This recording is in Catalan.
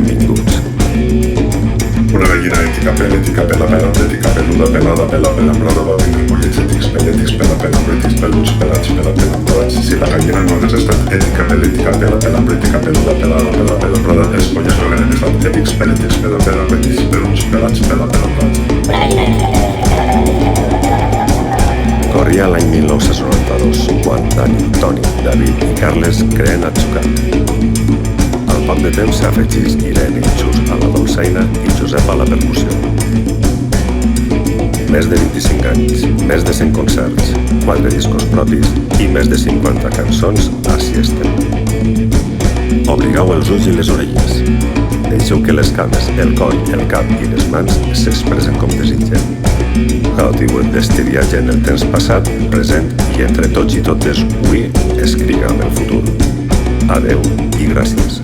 benvinguts. Una gallina ètica, pela, ètica, peluda, pelada, pela, brada, va vindre pollets ètics, pellètics, pela, brètics, peluts, pelats, pelats. Si la gallina no hagués estat ètica, brètica, peluda, pelada, brada, els pollets no hagueren estat ètics, pellètics, brètics, peluts, pelats, brats. Corria l'any 1992, quan Dani, Toni, David i Carles creen Atzucat. Al poc de temps s'afegeix Irene i Xus a la dolçaina i Josep a la percussió. Més de 25 anys, més de 100 concerts, 4 discos propis i més de 50 cançons, així estem. Obligueu els ulls i les orelles. Deixeu que les cames, el coll, el cap i les mans s'expressen com desitgem. Gaudiu d'este viatge en el temps passat, present i entre tots i totes avui escriguem el futur. Adeu i gràcies.